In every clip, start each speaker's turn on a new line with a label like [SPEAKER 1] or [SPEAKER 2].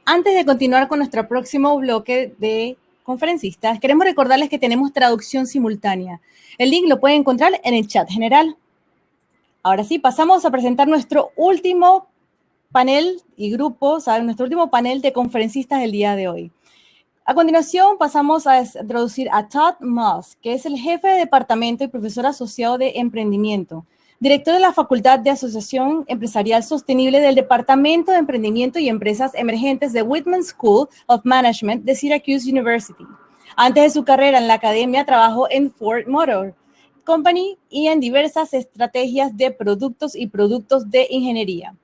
[SPEAKER 1] Antes de continuar con nuestro próximo bloque de conferencistas, queremos recordarles que tenemos traducción simultánea. El link lo pueden encontrar en el chat general. Ahora sí, pasamos a presentar nuestro último panel y grupo, o sea, nuestro último panel de conferencistas del día de hoy. A continuación, pasamos a introducir a Todd, que es el jefe de departamento y profesor asociado de Emprendimiento, director de la Facultad de Asociación Empresarial Sostenible del Departamento de Emprendimiento y Empresas Emergentes de Whitman School of Management de Syracuse University. Antes de su carrera en la academia, trabajó en Ford Motor Company y en diversas estrategias de productos y productos de ingeniería.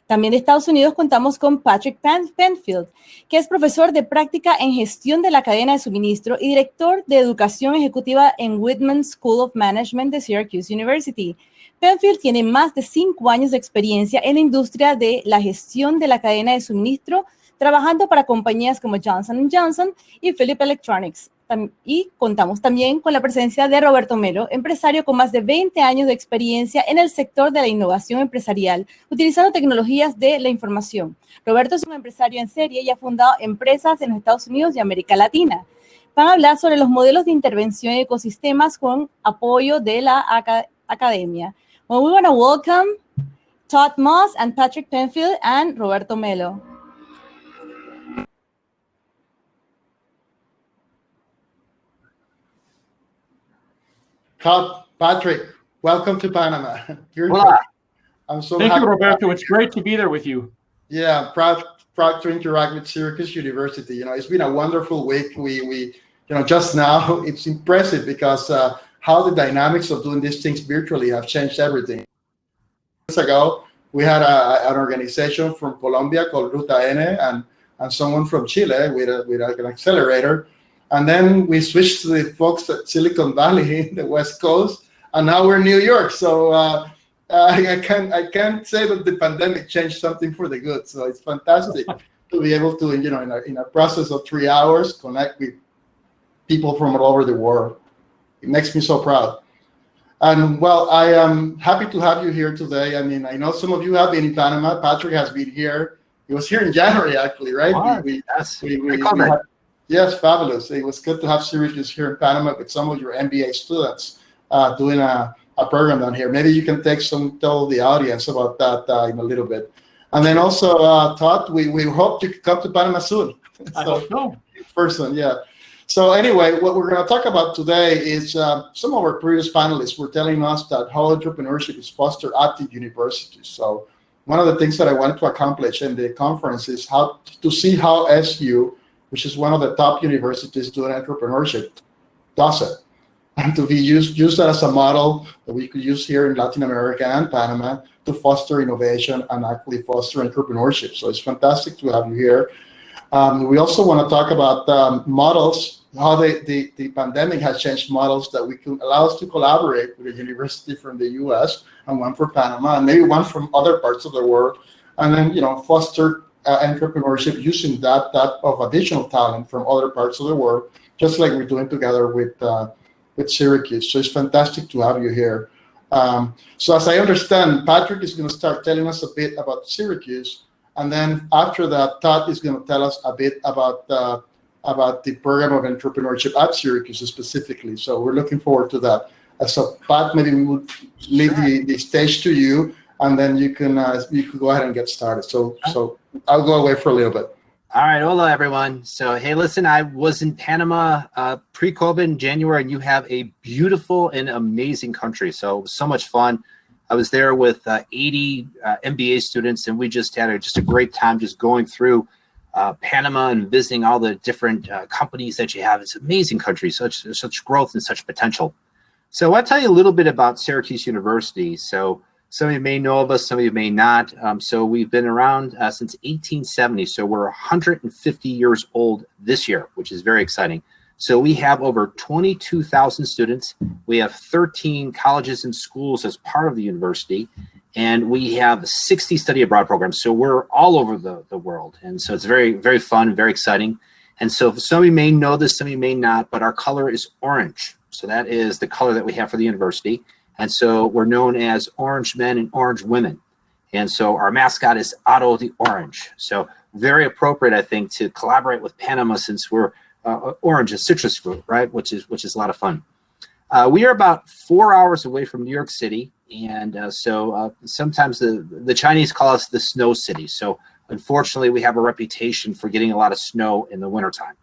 [SPEAKER 1] También de Estados Unidos contamos con Patrick Penfield, que es profesor de práctica en gestión de la cadena de suministro y director de educación ejecutiva en Whitman School of Management de Syracuse University. Penfield tiene más de 5 años de experiencia en la industria de la gestión de la cadena de suministro, trabajando para compañías como Johnson & Johnson y Philips Electronics. Y contamos también con la presencia de Roberto Melo, empresario con más de 20 años de experiencia en el sector de la innovación empresarial, utilizando tecnologías de la información. Roberto es un empresario en serie y ha fundado empresas en los Estados Unidos y América Latina. Van a hablar sobre los modelos de intervención en ecosistemas con apoyo de la academia. Well, we want to welcome Todd Moss and Patrick Penfield and Roberto Melo.
[SPEAKER 2] Todd, Patrick, welcome to Panama.
[SPEAKER 3] Hola.
[SPEAKER 2] I'm so
[SPEAKER 3] Thank
[SPEAKER 2] happy.
[SPEAKER 3] You, Roberto. It's great to be there with you.
[SPEAKER 2] Yeah, proud to interact with Syracuse University. You know, it's been a wonderful week. We just now it's impressive because how the dynamics of doing these things virtually have changed everything. Years ago, we had an organization from Colombia called Ruta N and someone from Chile with an accelerator. And then we switched to the folks at Silicon Valley, the West Coast, and now we're in New York. So I can't say that the pandemic changed something for the good. So it's fantastic to be able to, in a process of 3 hours, connect with people from all over the world. It makes me so proud. And well, I am happy to have you here today. I mean, I know some of you have been in Panama. Patrick has been here. He was here in January, actually, right?
[SPEAKER 3] Wow.
[SPEAKER 2] Yes, fabulous. It was good to have Syracuse here in Panama with some of your MBA students doing a program down here. Maybe you can tell the audience about that in a little bit. And then also, Todd, we hope you can come to Panama soon.
[SPEAKER 3] I hope so.
[SPEAKER 2] In person, yeah. So anyway, what we're going to talk about today is some of our previous panelists were telling us that how entrepreneurship is fostered at the universities. So one of the things that I wanted to accomplish in the conference is how to see how SU, which is one of the top universities doing entrepreneurship, does it. And to be use that as a model that we could use here in Latin America and Panama to foster innovation and actually foster entrepreneurship. So it's fantastic to have you here. We also want to talk about models, how the pandemic has changed models that we can allow us to collaborate with a university from the US and one from Panama and maybe one from other parts of the world, and then foster entrepreneurship using that of additional talent from other parts of the world, just like we're doing together with Syracuse. So it's fantastic to have you here. So as I understand, Patrick is going to start telling us a bit about Syracuse, and then after that, Todd is going to tell us a bit about the program of entrepreneurship at Syracuse specifically. So we're looking forward to that. So Pat, maybe we would leave the stage to you, and then you can go ahead and get started. So I'll go away for a little bit.
[SPEAKER 4] All right, hola everyone. So hey, listen, I was in Panama pre-COVID in January, and you have a beautiful and amazing country. So much fun. I was there with 80 MBA students, and we just had a great time just going through Panama and visiting all the different companies that you have. It's an amazing country, such growth and such potential. So I'll tell you a little bit about Syracuse University. So some of you may know of us, some of you may not. So we've been around since 1870. So we're 150 years old this year, which is very exciting. So we have over 22,000 students. We have 13 colleges and schools as part of the university. And we have 60 study abroad programs. So we're all over the world. And so it's very, very fun, very exciting. And so some of you may know this, some of you may not, but our color is orange. So that is the color that we have for the university. And so we're known as Orange Men and Orange Women. And so our mascot is Otto the Orange. So very appropriate, I think, to collaborate with Panama, since we're orange, a citrus fruit, right? Which is a lot of fun. We are about 4 hours away from New York City, and so sometimes the Chinese call us the snow city. So unfortunately, we have a reputation for getting a lot of snow in the wintertime.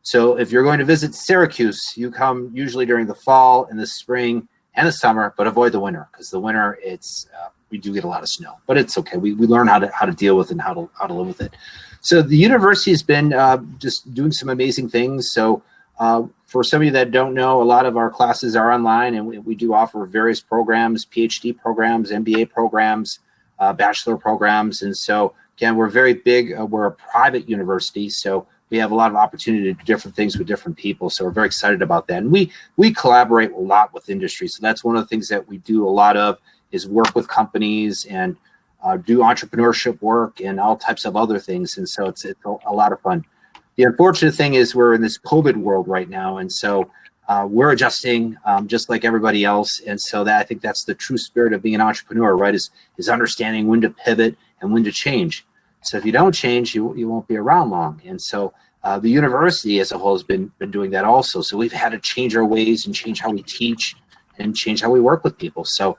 [SPEAKER 4] So if you're going to visit Syracuse, you come usually during the fall and the spring and the summer, but avoid the winter, because the winter we do get a lot of snow, but it's okay. We learn how to deal with it and how to live with it. So the university has been just doing some amazing things. So for some of you that don't know, a lot of our classes are online, and we do offer various programs, PhD programs, MBA programs, bachelor programs. And so again, we're very big. We're a private university, so we have a lot of opportunity to do different things with different people. So we're very excited about that. And we collaborate a lot with industry. So that's one of the things that we do a lot of, is work with companies and do entrepreneurship work and all types of other things. And so it's a lot of fun. The unfortunate thing is we're in this COVID world right now. And so we're adjusting just like everybody else. And so I think that's the true spirit of being an entrepreneur, right? Is understanding when to pivot and when to change. So if you don't change, you won't be around long. And so the university as a whole has been doing that also. So we've had to change our ways and change how we teach and change how we work with people. So,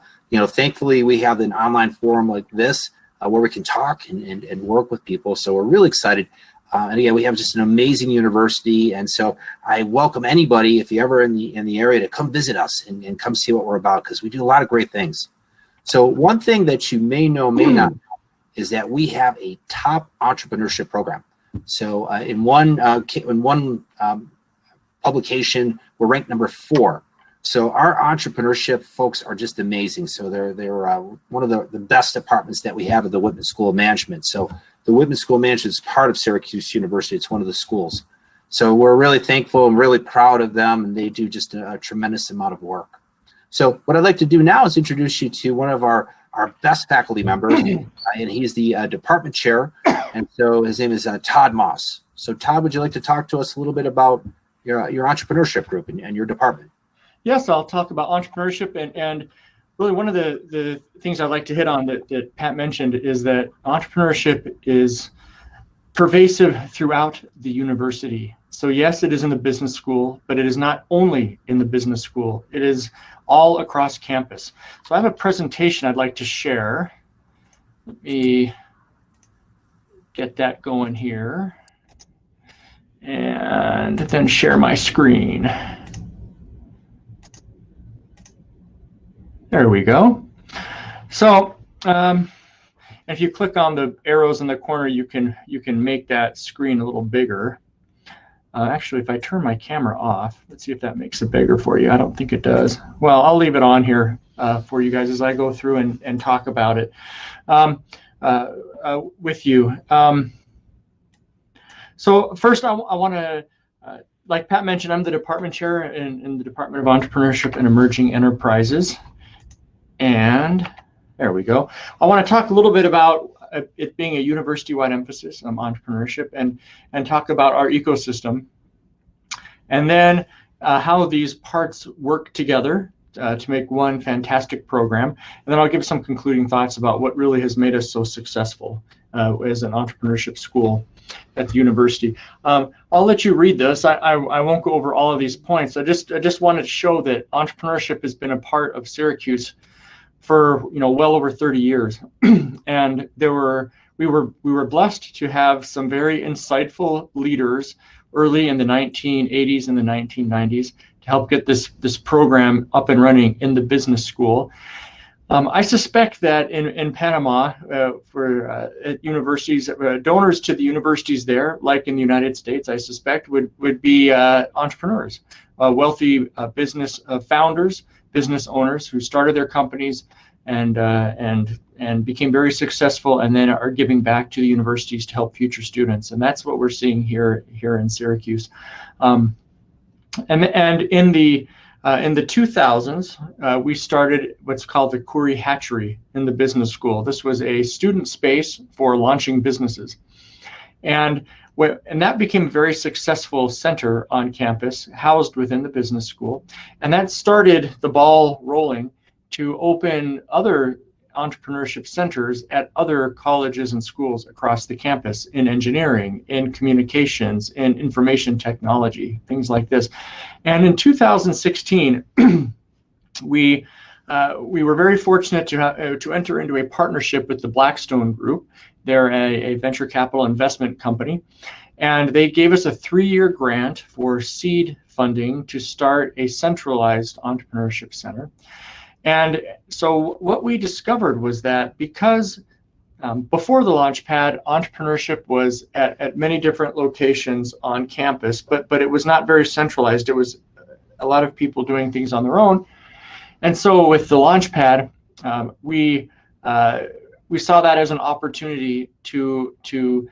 [SPEAKER 4] thankfully we have an online forum like this where we can talk and work with people. So we're really excited. And again, we have just an amazing university. And so I welcome anybody, if you're ever in the area, to come visit us and come see what we're about, because we do a lot of great things. So one thing that you may know, may not know, is that we have a top entrepreneurship program. So in one publication, we're ranked number 4. So our entrepreneurship folks are just amazing. So they're one of the best departments that we have at the Whitman School of Management. So the Whitman School of Management is part of Syracuse University. It's one of the schools. So we're really thankful and really proud of them, and they do just a tremendous amount of work. So what I'd like to do now is introduce you to one of our best faculty members, and he's the department chair. And so his name is Todd Moss. So Todd, would you like to talk to us a little bit about your entrepreneurship group and your department?
[SPEAKER 3] Yes, I'll talk about entrepreneurship, and really one of the things I'd like to hit on that Pat mentioned is that entrepreneurship is pervasive throughout the university. So yes, it is in the business school, but it is not only in the business school. It is all across campus. So I have a presentation I'd like to share. Let me get that going here and then share my screen. There we go. So if you click on the arrows in the corner, you can make that screen a little bigger. Actually, if I turn my camera off, let's see if that makes it bigger for you. I don't think it does. Well, I'll leave it on here for you guys as I go through and talk about it with you. So first, I want to, like Pat mentioned, I'm the department chair in the Department of Entrepreneurship and Emerging Enterprises. And there we go. I want to talk a little bit about it being a university-wide emphasis on entrepreneurship and talk about our ecosystem. And then how these parts work together to make one fantastic program. And then I'll give some concluding thoughts about what really has made us so successful as an entrepreneurship school at the university. I'll let you read this. I won't go over all of these points. I just wanted to show that entrepreneurship has been a part of Syracuse for well over 30 years, and we were blessed to have some very insightful leaders early in the 1980s and the 1990s to help get this program up and running in the business school. I suspect that in Panama, at universities, donors to the universities there, like in the United States, I suspect would be entrepreneurs, wealthy business founders, business owners who started their companies and became very successful, and then are giving back to the universities to help future students. And that's what we're seeing here in Syracuse. And in the 2000s, we started what's called the Curry Hatchery in the business school. This was a student space for launching businesses. And that became a very successful center on campus, housed within the business school. And that started the ball rolling to open other entrepreneurship centers at other colleges and schools across the campus in engineering, in communications, in information technology, things like this. And in 2016, we were very fortunate to enter into a partnership with the Blackstone Group. They're a venture capital investment company, and they gave us a 3-year grant for seed funding to start a centralized entrepreneurship center. And so what we discovered was that because before the Launchpad, entrepreneurship was at many different locations on campus, but it was not very centralized. It was a lot of people doing things on their own. And so with the Launchpad, we saw that as an opportunity to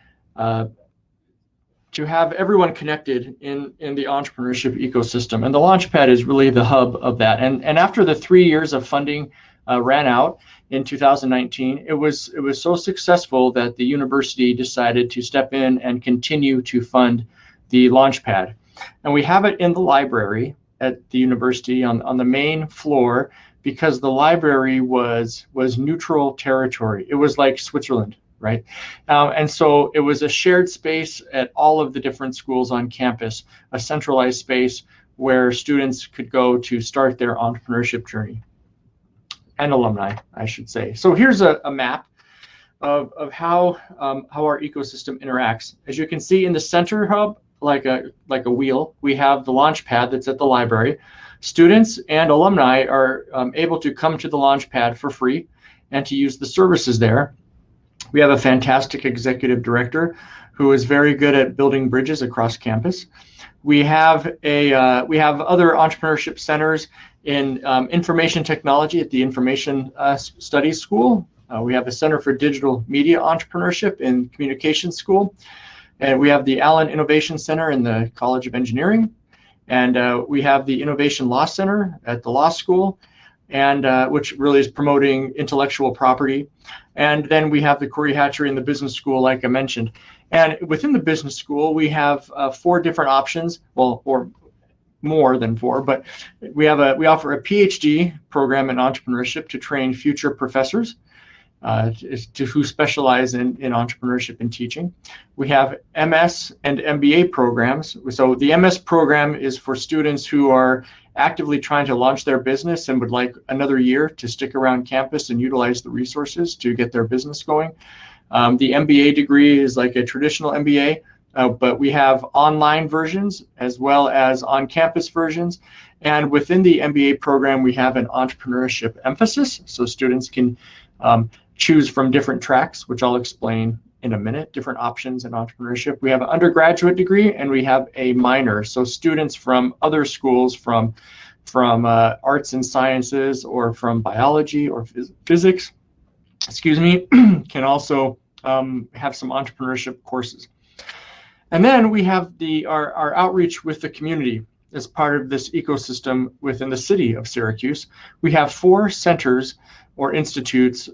[SPEAKER 3] have everyone connected in the entrepreneurship ecosystem. And the Launchpad is really the hub of that. And after the 3 years of funding ran out in 2019, it was so successful that the university decided to step in and continue to fund the Launchpad. And we have it in the library at the university on the main floor, because the library was neutral territory. It was like Switzerland, right? And so it was a shared space at all of the different schools on campus, a centralized space where students could go to start their entrepreneurship journey, and alumni, I should say. So here's a map of how our ecosystem interacts. As you can see in the center hub, like a wheel, we have the Launchpad that's at the library. Students and alumni are able to come to the Launchpad for free and to use the services there. We have a fantastic executive director who is very good at building bridges across campus. We have other entrepreneurship centers in information technology at the Information Studies School. We have the Center for Digital Media Entrepreneurship in Communications School. And we have the Allen Innovation Center in the College of Engineering. And we have the Innovation Law Center at the Law School, and which really is promoting intellectual property. And then we have the Corey Hatchery in the Business School, like I mentioned. And within the Business School, we have 4 different options, well, or more than 4, but we offer a PhD program in entrepreneurship to train future professors who specialize in entrepreneurship and teaching. We have MS and MBA programs. So the MS program is for students who are actively trying to launch their business and would like another year to stick around campus and utilize the resources to get their business going. The MBA degree is like a traditional MBA, but we have online versions as well as on-campus versions. And within the MBA program, we have an entrepreneurship emphasis, so students can choose from different tracks, which I'll explain in a minute, different options in entrepreneurship. We have an undergraduate degree and we have a minor. So students from other schools, from arts and sciences or from biology or physics, can also have some entrepreneurship courses. And then we have our outreach with the community as part of this ecosystem within the city of Syracuse. We have 4 centers or institutes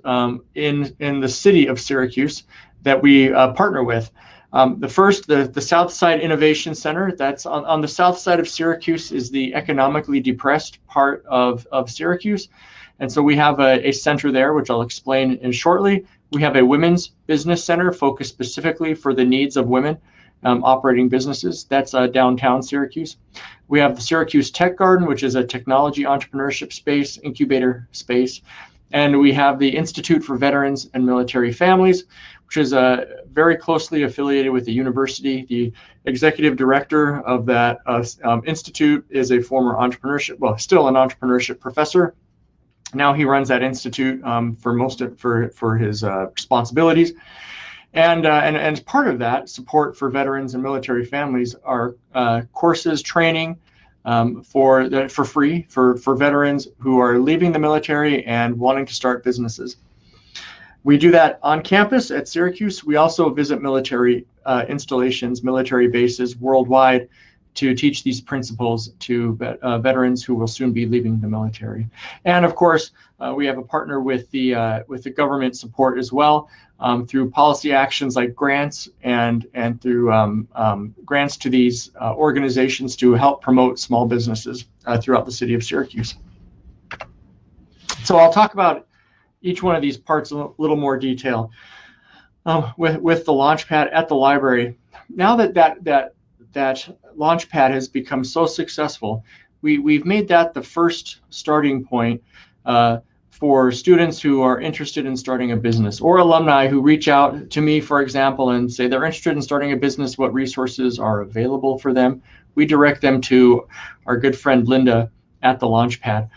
[SPEAKER 3] in the city of Syracuse that we partner with. The first, the Southside Innovation Center, that's on the south side of Syracuse, is the economically depressed part of Syracuse. And so we have a center there, which I'll explain in shortly. We have a women's business center focused specifically for the needs of women operating businesses. That's downtown Syracuse. We have the Syracuse Tech Garden, which is a technology entrepreneurship space, incubator space. And we have the Institute for Veterans and Military Families, which is very closely affiliated with the university. The executive director of that institute is a former still an entrepreneurship professor. Now he runs that institute for his responsibilities. And as part of that, support for veterans and military families are courses, training, for free for veterans who are leaving the military and wanting to start businesses. We do that on campus at Syracuse. We also visit military installations, military bases worldwide to teach these principles to veterans who will soon be leaving the military. And of course, we have a partner with the government support as well, through policy actions like grants and through grants to these organizations to help promote small businesses throughout the city of Syracuse. So I'll talk about each one of these parts in a little more detail. With the Launchpad at the library, now that Launchpad has become so successful, we've made that the first starting point for students who are interested in starting a business, or alumni who reach out to me, for example, and say they're interested in starting a business, what resources are available for them. We direct them to our good friend Linda at the Launchpad,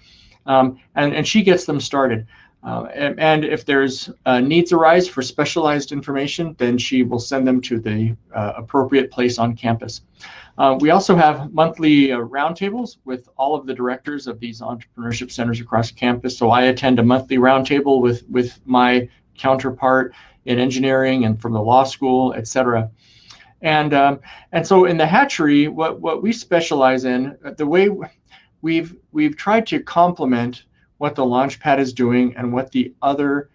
[SPEAKER 3] and she gets them started. And if there's needs arise for specialized information, then she will send them to the appropriate place on campus. We also have monthly roundtables with all of the directors of these entrepreneurship centers across campus. So I attend a monthly roundtable with my counterpart in engineering and from the law school, et cetera. And so in the hatchery, what we specialize in, the way we've tried to complement what the Launchpad is doing and what the other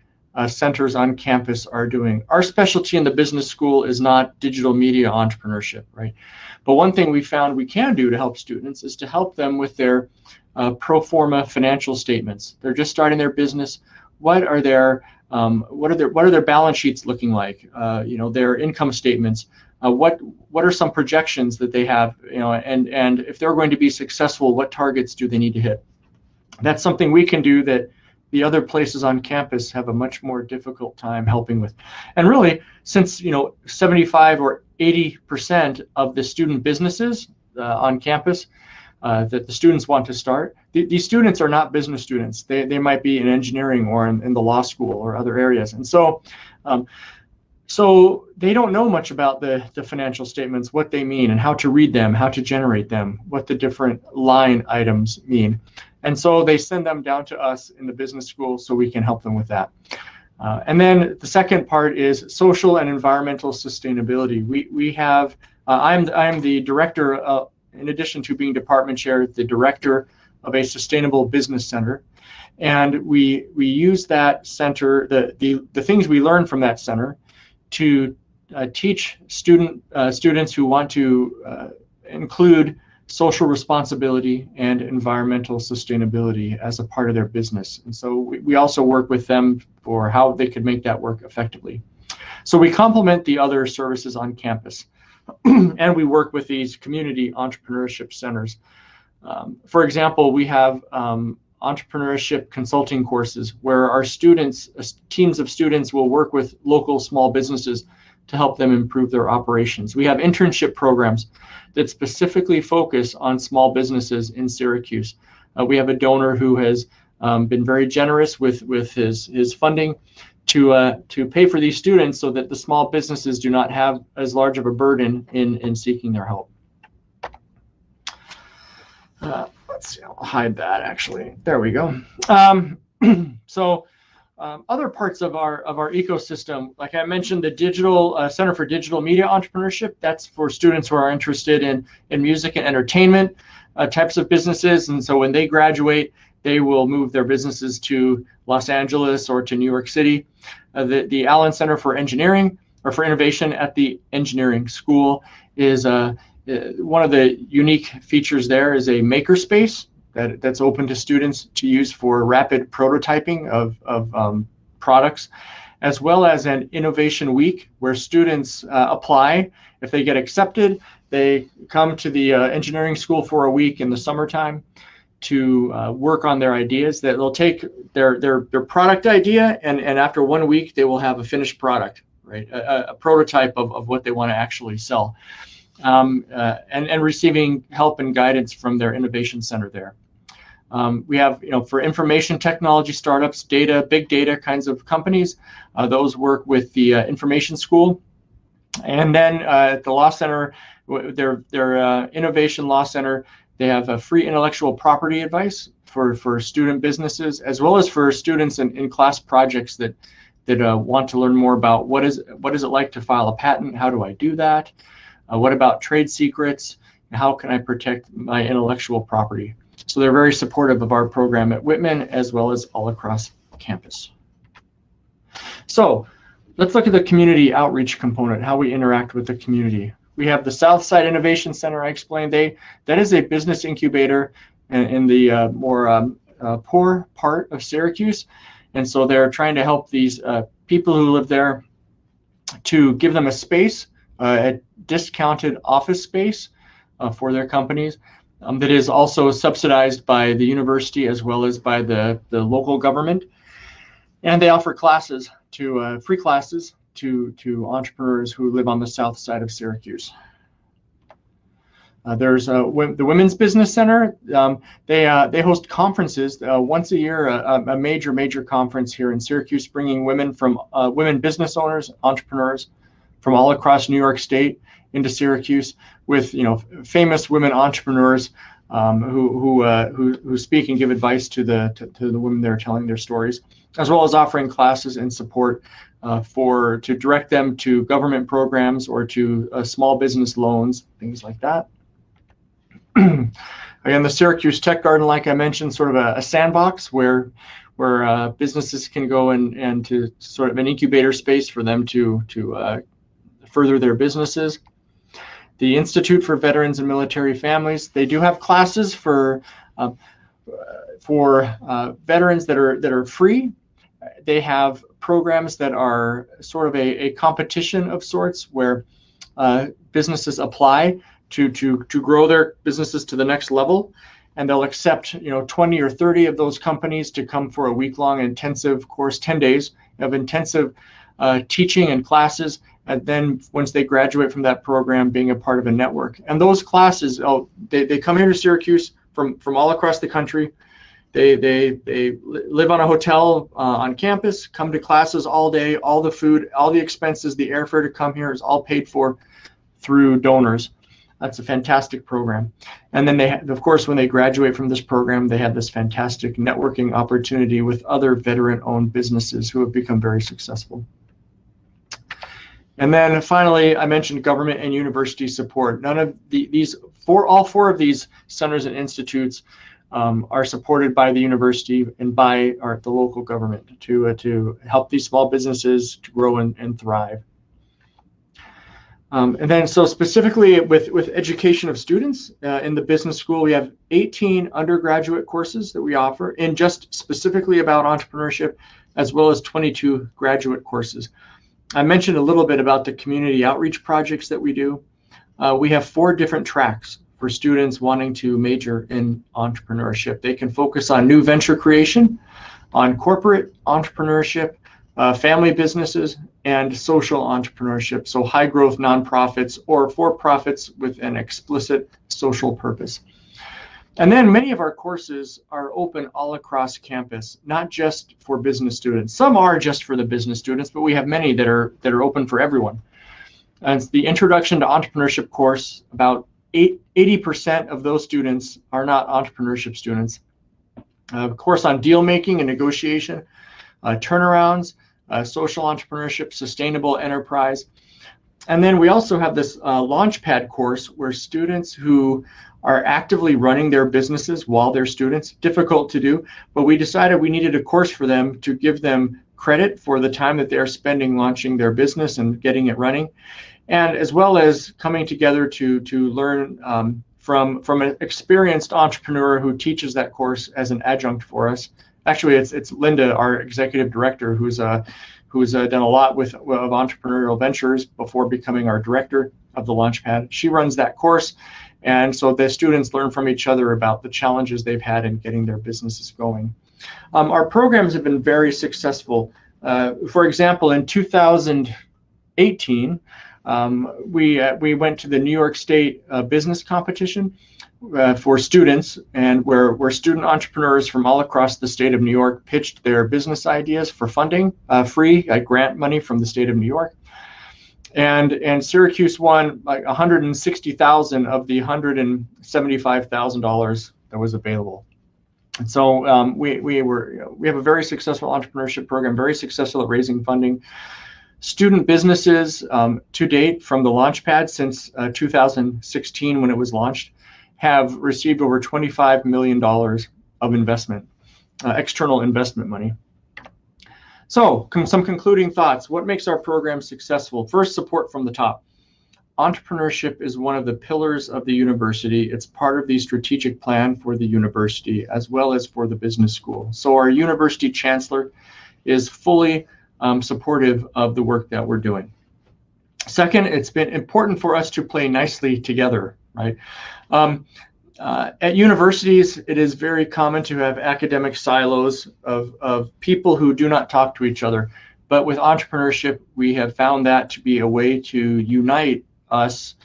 [SPEAKER 3] centers on campus are doing. Our specialty in the business school is not digital media entrepreneurship, right? But one thing we found we can do to help students is to help them with their pro forma financial statements. They're just starting their business. What are their balance sheets looking like? Their income statements. What are some projections that they have? And if they're going to be successful, what targets do they need to hit? That's something we can do that the other places on campus have a much more difficult time helping with. And really, since 75 or 80% of the student businesses on campus that the students want to start, these students are not business students. They might be in engineering or in the law school or other areas. And so they don't know much about the financial statements, what they mean and how to read them, how to generate them, what the different line items mean. And so they send them down to us in the business school so we can help them with that. And then the second part is social and environmental sustainability. We have, I'm the director, in addition to being department chair, the director of a sustainable business center. And we use that center, the things we learn from that center to teach students who want to include social responsibility and environmental sustainability as a part of their business. And so we also work with them for how they could make that work effectively. So we complement the other services on campus and we work with these community entrepreneurship centers. For example, we have entrepreneurship consulting courses where our students, teams of students will work with local small businesses to help them improve their operations. We have internship programs that specifically focus on small businesses in Syracuse. We have a donor who has been very generous with his funding to pay for these students so that the small businesses do not have as large of a burden in seeking their help. Let's see, I'll hide that actually. There we go. Other parts of our ecosystem, like I mentioned, the digital Center for Digital Media Entrepreneurship, that's for students who are interested in music and entertainment types of businesses. And so when they graduate, they will move their businesses to Los Angeles or to New York City. The Allen Center for Engineering or for Innovation at the Engineering School is one of the unique features there is a makerspace that's open to students to use for rapid prototyping of products, as well as an innovation week where students apply. If they get accepted, they come to the engineering school for a week in the summertime to work on their ideas. That they'll take their product idea, and after 1 week, they will have a finished product, right? A prototype of what they want to actually sell. And receiving help and guidance from their innovation center there. We have, for information technology startups, big data kinds of companies, those work with the information school. And then at the law center, their innovation law center, they have a free intellectual property advice for student businesses, as well as for students in class projects that want to learn more about what is it like to file a patent, how do I do that? What about trade secrets? How can I protect my intellectual property? So they're very supportive of our program at Whitman as well as all across campus. So let's look at the community outreach component, how we interact with the community. We have the Southside Innovation Center, I explained. That is a business incubator in the more poor part of Syracuse. And so they're trying to help these people who live there to give them a space, a discounted office space for their companies that is also subsidized by the university as well as by the local government. And they offer classes to free classes to entrepreneurs who live on the south side of Syracuse. There's the Women's Business Center. They host conferences once a year, a major conference here in Syracuse, bringing women business owners, entrepreneurs from all across New York State into Syracuse with famous women entrepreneurs who speak and give advice to the women that are telling their stories, as well as offering classes and support to direct them to government programs or to small business loans, things like that. Again, the Syracuse Tech Garden, like I mentioned, sort of a sandbox where businesses can go and to sort of an incubator space for them to further their businesses. The Institute for Veterans and Military Families, they do have classes for veterans that are free. They have programs that are sort of a competition of sorts where businesses apply to grow their businesses to the next level, and they'll accept 20 or 30 of those companies to come for a week-long intensive course, 10 days of intensive teaching and classes, and then once they graduate from that program, being a part of a network. And those classes, they come here to Syracuse from all across the country. They live on a hotel on campus, come to classes all day, all the food, all the expenses, the airfare to come here is all paid for through donors. That's a fantastic program. And then of course, when they graduate from this program, they have this fantastic networking opportunity with other veteran-owned businesses who have become very successful. And then finally, I mentioned government and university support. None of all four of these centers and institutes are supported by the university and by the local government to help these small businesses to grow and thrive. And then so specifically with education of students in the business school, we have 18 undergraduate courses that we offer in just specifically about entrepreneurship, as well as 22 graduate courses. I mentioned a little bit about the community outreach projects that we do. We have 4 different tracks for students wanting to major in entrepreneurship. They can focus on new venture creation, on corporate entrepreneurship, family businesses, and social entrepreneurship, so high growth nonprofits or for-profits with an explicit social purpose. And then many of our courses are open all across campus, not just for business students. Some are just for the business students, but we have many that are open for everyone. And it's the Introduction to Entrepreneurship course. About 80% of those students are not entrepreneurship students. A course on deal making and negotiation, turnarounds, social entrepreneurship, sustainable enterprise. And then we also have this Launchpad course where students who are actively running their businesses while they're students, difficult to do, but we decided we needed a course for them to give them credit for the time that they're spending launching their business and getting it running, and as well as coming together to learn from an experienced entrepreneur who teaches that course as an adjunct for us. Actually, it's Linda, our executive director, who's done a lot of entrepreneurial ventures before becoming our director of the Launchpad. She runs that course, and so the students learn from each other about the challenges they've had in getting their businesses going. Our programs have been very successful. For example, in 2018, we went to the New York State business competition for students, and where student entrepreneurs from all across the state of New York pitched their business ideas for funding, free grant money from the state of New York. And Syracuse won like $160,000 of the $175,000 that was available. And so we have a very successful entrepreneurship program, very successful at raising funding. Student businesses to date from the Launchpad since 2016 when it was launched have received over $25 million of investment, external investment money. So some concluding thoughts. What makes our program successful? First, support from the top. entrepreneurship is one of the pillars of the university. It's part of the strategic plan for the university as well as for the business school. So our university chancellor is fully supportive of the work that we're doing. Second, it's been important for us to play nicely together, right? At universities, it is very common to have academic silos of people who do not talk to each other. But with entrepreneurship, we have found that to be a way to unite us,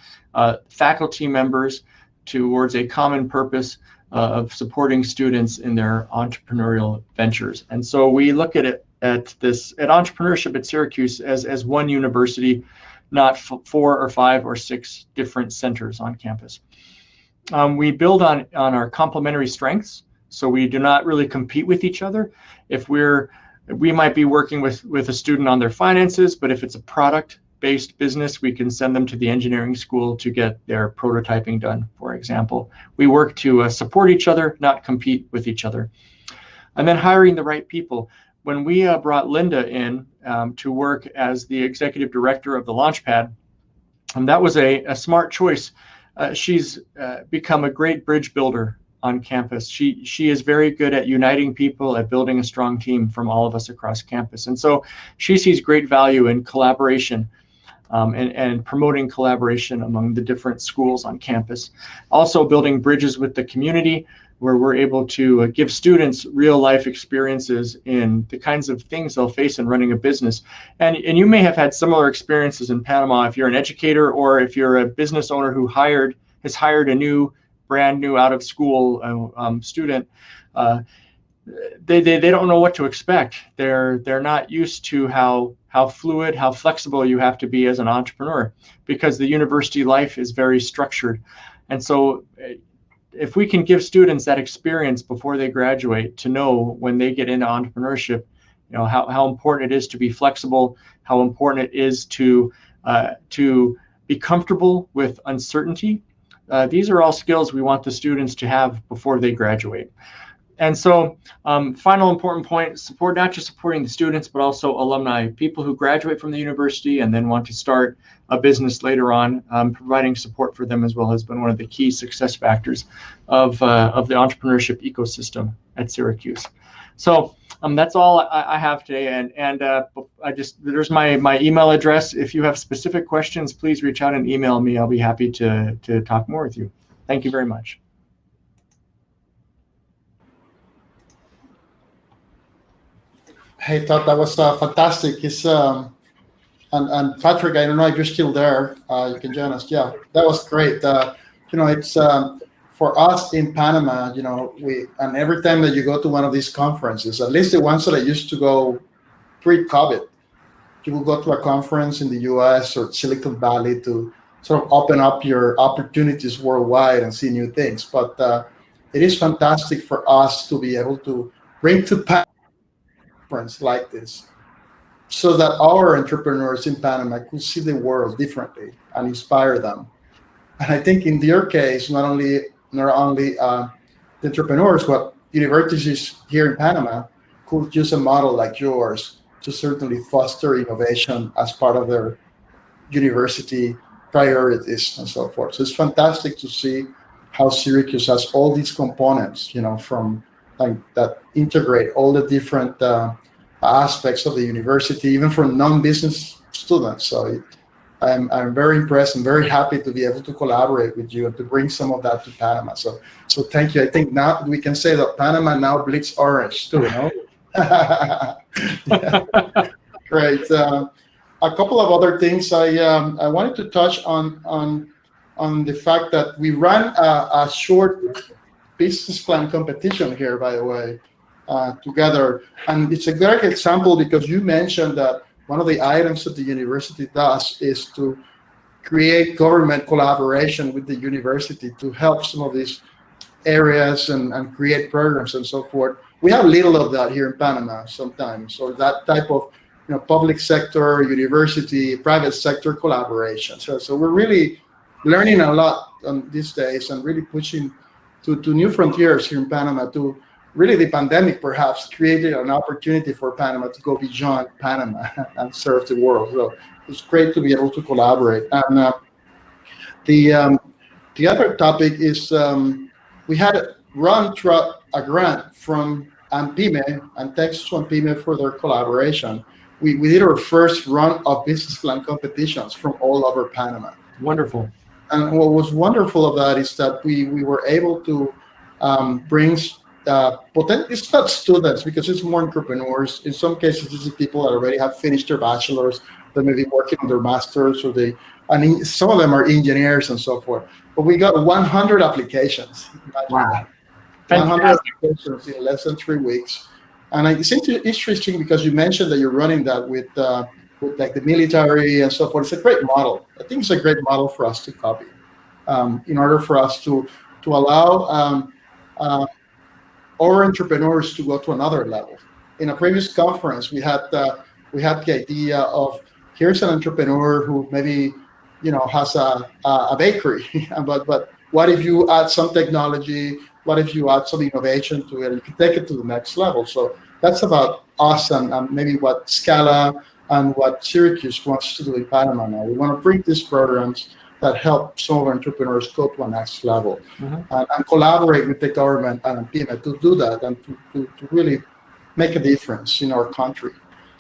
[SPEAKER 3] faculty members, towards a common purpose of supporting students in their entrepreneurial ventures. And so we look at it at entrepreneurship at Syracuse as one university, not 4 or 5 or 6 different centers on campus. We build on our complementary strengths, so we do not really compete with each other. If we might be working with a student on their finances, but if it's a product-based business, we can send them to the engineering school to get their prototyping done, for example. We work to support each other, not compete with each other. And then hiring the right people. When we brought Linda in to work as the executive director of the Launchpad, that was a smart choice. She's become a great bridge builder on campus. She is very good at uniting people, at building a strong team from all of us across campus. And so she sees great value in collaboration and promoting collaboration among the different schools on campus. Also building bridges with the community, where we're able to give students real life experiences in the kinds of things they'll face in running a business. And you may have had similar experiences in Panama if you're an educator or if you're a business owner who has hired a brand new out of school student. They don't know what to expect. They're not used to how fluid, how flexible you have to be as an entrepreneur, because the university life is very structured. And so if we can give students that experience before they graduate, to know when they get into entrepreneurship, how important it is to be flexible, how important it is to be comfortable with uncertainty. These are all skills we want the students to have before they graduate. And so final important point, not just supporting the students, but also alumni, people who graduate from the university and then want to start a business later on. Providing support for them as well has been one of the key success factors of the entrepreneurship ecosystem at Syracuse. So that's all I have today. And there's my email address. If you have specific questions, please reach out and email me. I'll be happy to talk more with you. Thank you very much.
[SPEAKER 2] Hey, Todd, that was fantastic. And Patrick, I don't know if you're still there. You can join us. Yeah, that was great. It's for us in Panama. And every time that you go to one of these conferences, at least the ones that I used to go pre-COVID, you will go to a conference in the U.S. or Silicon Valley to sort of open up your opportunities worldwide and see new things. But it is fantastic for us to be able to bring to Panama like this, so that our entrepreneurs in Panama could see the world differently and inspire them. And I think in your case, not only the entrepreneurs, but universities here in Panama could use a model like yours to certainly foster innovation as part of their university priorities and so forth. So it's fantastic to see how Syracuse has all these components, from that integrate all the different aspects of the university, even for non-business students. So I'm very impressed and very happy to be able to collaborate with you and to bring some of that to Panama. So thank you. I think now we can say that Panama now bleeds orange too, Yeah. Great. A couple of other things I wanted to touch on the fact that we ran a short business plan competition here, by the way, together. And it's a great example because you mentioned that one of the items that the university does is to create government collaboration with the university to help some of these areas and create programs and so forth. We have little of that here in Panama sometimes, or that type of public sector, university, private sector collaboration. So we're really learning a lot on these days and really pushing to new frontiers here in Panama. To really, the pandemic perhaps created an opportunity for Panama to go beyond Panama and serve the world. So it's great to be able to collaborate. And The other topic is we had run through a grant from AMPYME, and thanks to AMPYME for their collaboration. We did our first run of business plan competitions from all over Panama.
[SPEAKER 3] Wonderful.
[SPEAKER 2] And what was wonderful of that is that we were able to bring it's not students, because it's more entrepreneurs. In some cases, this is people that already have finished their bachelor's, they may be working on their master's, and some of them are engineers and so forth. But we got 100 applications.
[SPEAKER 3] Wow.
[SPEAKER 2] 100 applications in less than 3 weeks. And it's interesting because you mentioned that you're running that with like the military and so forth. It's a great model. I think it's a great model for us to copy in order for us to allow our entrepreneurs to go to another level. In a previous conference, we had the idea of, here's an entrepreneur who maybe has a bakery, but what if you add some technology? What if you add some innovation to it and you can take it to the next level? So that's about us and maybe what Scala and what Syracuse wants to do in Panama now. We want to bring these programs that help some of our entrepreneurs go to a next level, and collaborate with the government and AMPYME to do that and to really make a difference in our country.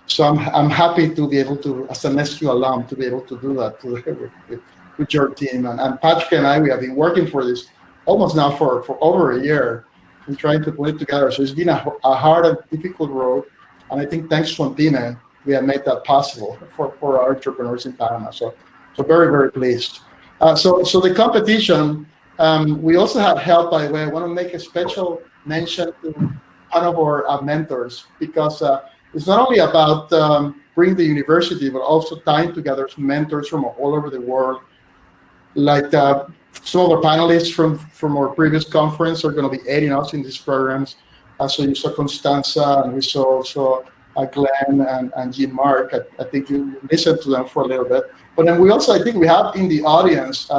[SPEAKER 2] So I'm happy to be able to, as an SU alum, to be able to do that with your team. And Patrick and I, we have been working for this almost now for over a year and trying to put it together. So it's been a hard and difficult road. And I think thanks to AMPYME, we have made that possible for our entrepreneurs in Panama. So very, very pleased. So the competition, we also had help, by the way. I want to make a special mention to one of our mentors, because it's not only about bringing the university, but also tying together some mentors from all over the world. Like some of our panelists from our previous conference are going to be aiding us in these programs. So you saw Constanza, and we saw also Glenn and Jean Mark. I think you listened to them for a little bit. But then we also, I think we have in the audience,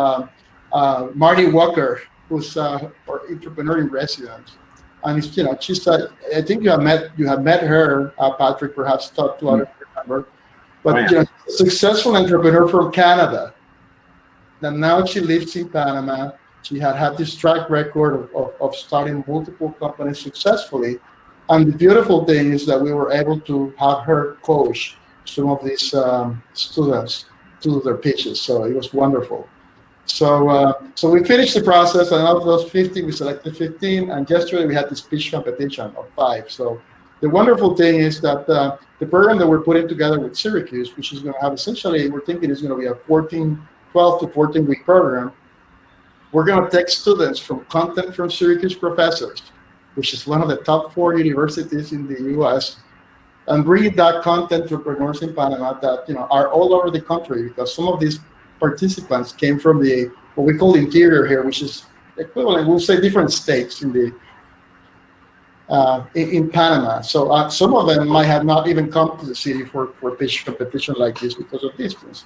[SPEAKER 2] Marty Walker, who's our entrepreneur in residence. And she's I think you have met her, Patrick, perhaps Todd, to other remember. But successful entrepreneur from Canada. And now she lives in Panama. She had this track record of starting multiple companies successfully. And the beautiful thing is that we were able to have her coach some of these students to do their pitches. So it was wonderful. So we finished the process, and out of those 50, we selected 15. And yesterday we had this pitch competition of 5. So the wonderful thing is that the program that we're putting together with Syracuse, which is going to have essentially, we're thinking is going to be a 12 to 14 week program. We're going to take students from content from Syracuse professors, which is one of the top 4 universities in the U.S., and bring that content to entrepreneurs in Panama that are all over the country, because some of these participants came from what we call interior here, which is equivalent, we'll say, different states in Panama. So some of them might have not even come to the city for pitch competition like this because of distance.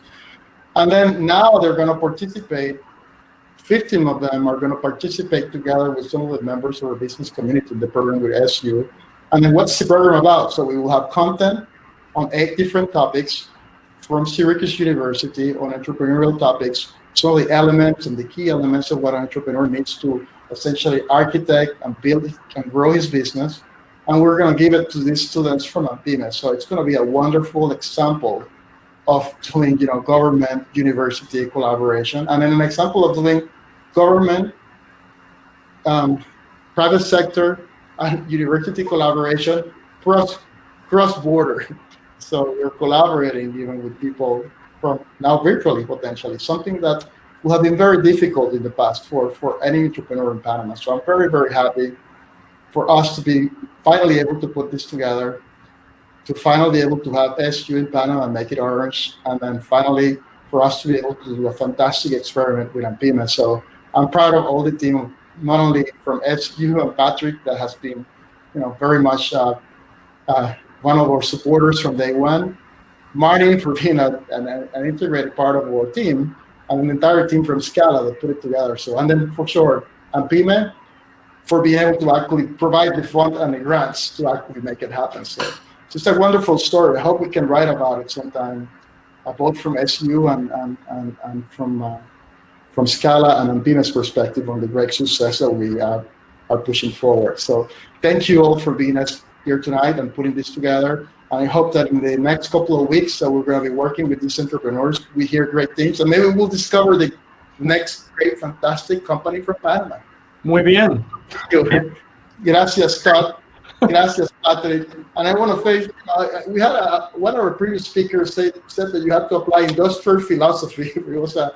[SPEAKER 2] And then now they're going to participate. 15 of them are going to participate together with some of the members of our business community in the program with SU. And then what's the program about? So we will have content on 8 different topics from Syracuse University on entrepreneurial topics, some of the elements and the key elements of what an entrepreneur needs to essentially architect and build and grow his business. And we're going to give it to these students from AMPYME. So it's going to be a wonderful example of doing, government university collaboration, and then an example of doing government, private sector, and university collaboration cross-border. So we're collaborating even with people from now virtually, potentially, something that will have been very difficult in the past for any entrepreneur in Panama. So I'm very, very happy for us to be finally able to put this together, to finally be able to have SU in Panama and make it orange, and then finally for us to be able to do a fantastic experiment with AMPYME. So I'm proud of all the team, not only from SU and Patrick, that has been, very much one of our supporters from day one, Marty for being an integrated part of our team, and an entire team from Scala that put it together. So, and then for sure, AMPYME for being able to actually provide the fund and the grants to actually make it happen. So just a wonderful story. I hope we can write about it sometime, both from SU and from from Scala and Ampina's perspective on the great success that we are pushing forward. So thank you all for being us here tonight and putting this together. And I hope that in the next couple of weeks that we're going to be working with these entrepreneurs, we hear great things, and maybe we'll discover the next great, fantastic company from Panama.
[SPEAKER 3] Muy bien.
[SPEAKER 2] Gracias, Todd. Gracias, Patrick. And I want to say, we had one of our previous speakers said that you have to apply industrial philosophy. It was a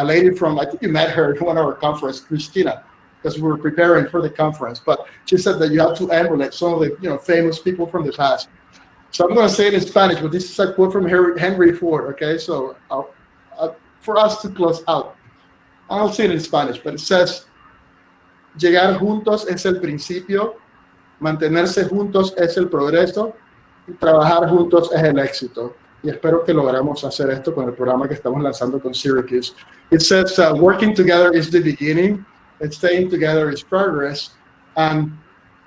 [SPEAKER 2] lady from, I think you met her at one of our conferences, Christina, because we were preparing for the conference. But she said that you have to emulate some of the famous people from the past. So I'm going to say it in Spanish, but this is a quote from Henry Ford. Okay, so for us to close out, I'll say it in Spanish, but it says, llegar juntos es el principio, mantenerse juntos es el progreso, y trabajar juntos es el éxito. Y espero que logremos hacer esto con el programa que estamos lanzando con Syracuse. It says, working together is the beginning, and staying together is progress, and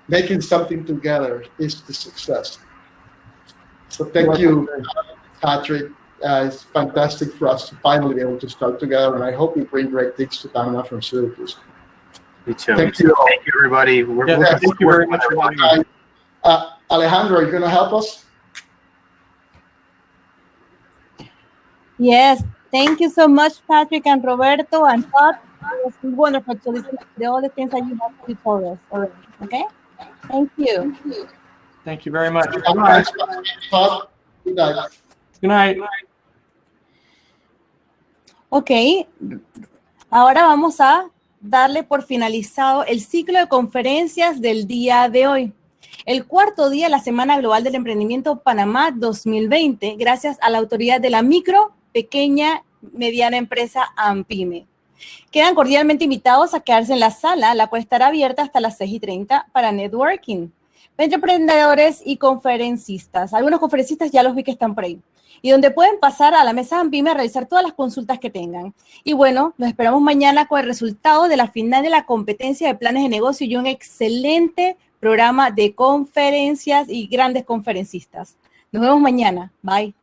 [SPEAKER 2] making something together is the success. So thank you, Patrick. It's fantastic for us to finally be able to start together, and I hope we bring great things to Panama from Syracuse.
[SPEAKER 4] Me too. Thank you, everybody.
[SPEAKER 3] Thank you very much for having me.
[SPEAKER 2] Alejandro, are you going to help us?
[SPEAKER 1] Yes, thank you so much, Patrick and Roberto and Todd. It was wonderful to listen to all the things that you have to tell us already. Okay? Thank you.
[SPEAKER 3] Thank you very much.
[SPEAKER 2] Todd, good night.
[SPEAKER 3] Good night.
[SPEAKER 1] Ok, ahora vamos a darle por finalizado el ciclo de conferencias del día de hoy. El cuarto día de la Semana Global del Emprendimiento Panamá 2020, gracias a la autoridad de la micro, pequeña, mediana empresa AMPYME. Quedan cordialmente invitados a quedarse en la sala, la cual estará abierta hasta las 6:30 para networking entre emprendedores y conferencistas. Algunos conferencistas ya los vi que están por ahí. Y donde pueden pasar a la mesa AMPYME a realizar todas las consultas que tengan. Y bueno, nos esperamos mañana con el resultado de la final de la competencia de planes de negocio y un excelente programa de conferencias y grandes conferencistas. Nos vemos mañana. Bye.